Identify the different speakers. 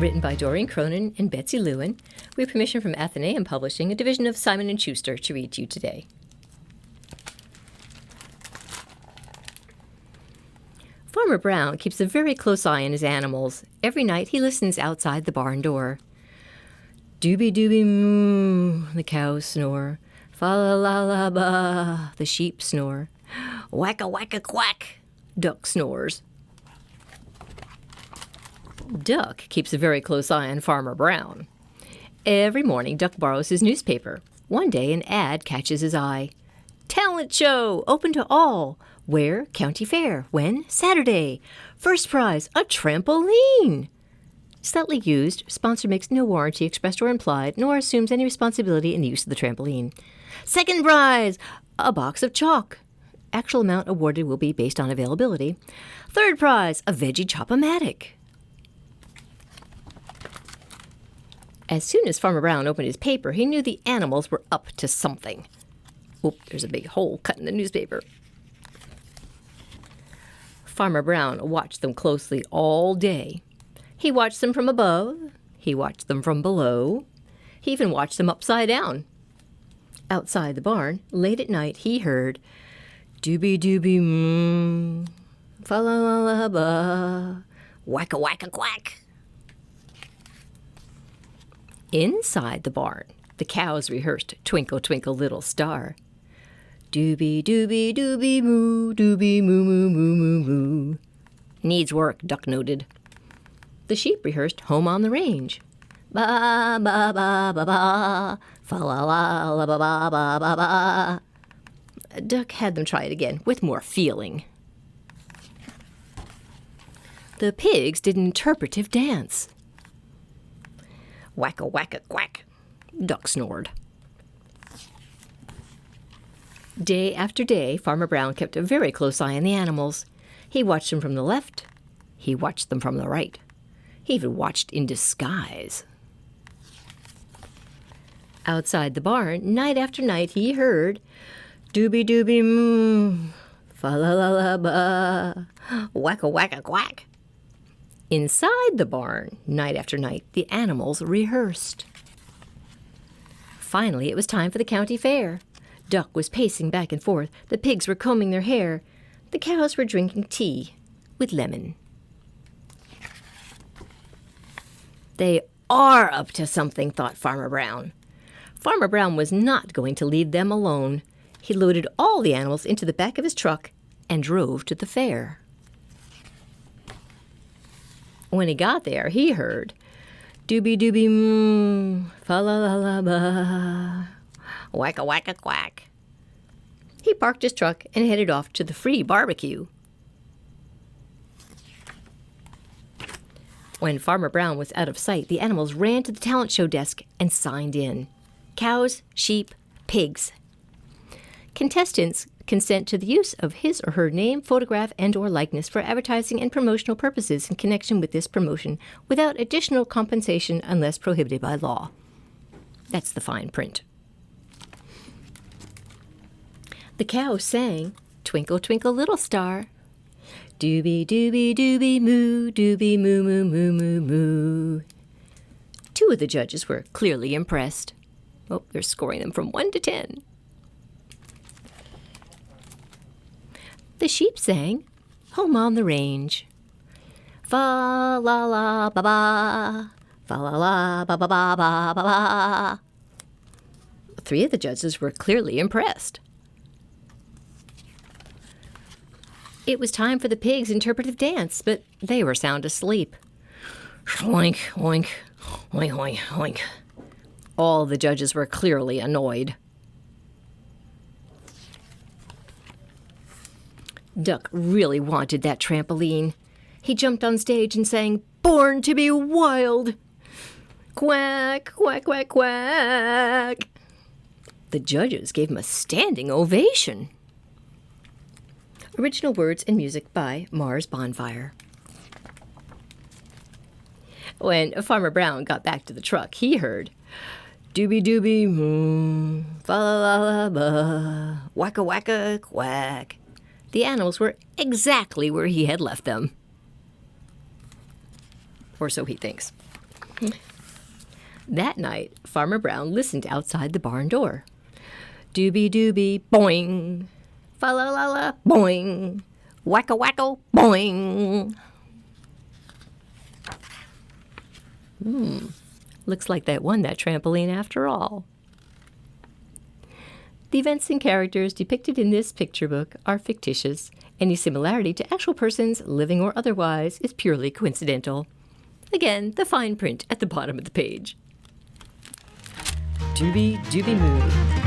Speaker 1: Written by Doreen, Cronin, and Betsy, Lewin. We have permission from Atheneum Publishing, a division of Simon & Schuster, to read to you today. Farmer Brown keeps a very close eye on his animals. Every night he listens outside the barn door. Dooby Dooby Moo, the cows snore. Fa-la-la-la-ba, the sheep snore. Whack-a-whack-a-quack, Duck snores. Duck keeps a very close eye on Farmer Brown. Every morning, Duck borrows his newspaper. One day, an ad catches his eye. Talent show, open to all. Where? County Fair. When? Saturday. First prize, a trampoline. Slightly used, sponsor makes no warranty expressed or implied, nor assumes any responsibility in the use of the trampoline. Second prize, a box of chalk. Actual amount awarded will be based on availability. Third prize, a veggie chop-o-matic. As soon as Farmer Brown opened his paper, he knew the animals were up to something. Oop, there's a big hole cut in the newspaper. Farmer Brown watched them closely all day. He watched them from above. He watched them from below. He even watched them upside down. Outside the barn, late at night, he heard Dooby Dooby Moo, fa-la-la-la-ba, whack-a-whack-a-quack. Inside the barn, the cows rehearsed Twinkle, Twinkle, Little Star. Dooby Dooby Dooby Moo, Dooby Moo Moo Moo Moo Moo. Needs work, Duck noted. The sheep rehearsed Home on the Range. Ba ba ba ba ba, fa la la la ba ba ba ba ba. Duck had them try it again with more feeling. The pigs did an interpretive dance. Whack-a-whack-a-quack, Duck snored. Day after day, Farmer Brown kept a very close eye on the animals. He watched them from the left. He watched them from the right. He even watched in disguise. Outside the barn, night after night, he heard Dooby Dooby Moo, fa-la-la-la-ba, whack-a-whack-a-quack. Inside the barn, night after night, the animals rehearsed. Finally, it was time for the county fair. Duck was pacing back and forth. The pigs were combing their hair. The cows were drinking tea with lemon. They are up to something, thought Farmer Brown. Farmer Brown was not going to leave them alone. He loaded all the animals into the back of his truck and drove to the fair. When he got there, he heard Dooby Dooby Moo, fa-la-la-la-ba, whack-a-whack-a-quack. He parked his truck and headed off to the free barbecue. When Farmer Brown was out of sight, the animals ran to the talent show desk and signed in. Cows, sheep, pigs. Contestants consent to the use of his or her name, photograph, and/or likeness for advertising and promotional purposes in connection with this promotion without additional compensation unless prohibited by law. That's the fine print. The cows sang, Twinkle, Twinkle, Little Star. Dooby Dooby Dooby Moo, Dooby Moo Moo Moo Moo Moo. Two of the judges were clearly impressed. Oh, they're scoring them from 1 to 10. The sheep sang Home on the Range. Fa-la-la-ba-ba, fa-la-la-ba-ba-ba-ba-ba. 3 of the judges were clearly impressed. It was time for the pigs' interpretive dance, but they were sound asleep. Oink, oink, oink, oink, oink. All the judges were clearly annoyed. Duck really wanted that trampoline. He jumped on stage and sang, Born to be Wild. Quack, quack, quack, quack. The judges gave him a standing ovation. Original words and music by Mars Bonfire. When Farmer Brown got back to the truck, he heard Dooby Dooby Moo, fa-la-la-la-ba, whack-a-whack-a-quack. The animals were exactly where he had left them. Or so he thinks. That night, Farmer Brown listened outside the barn door. Dooby dooby, boing. Fa la la la, boing. Wacka wacko, boing. Looks like that won that trampoline after all. The events and characters depicted in this picture book are fictitious. Any similarity to actual persons, living or otherwise, is purely coincidental. Again, the fine print at the bottom of the page. Dooby Dooby Moo.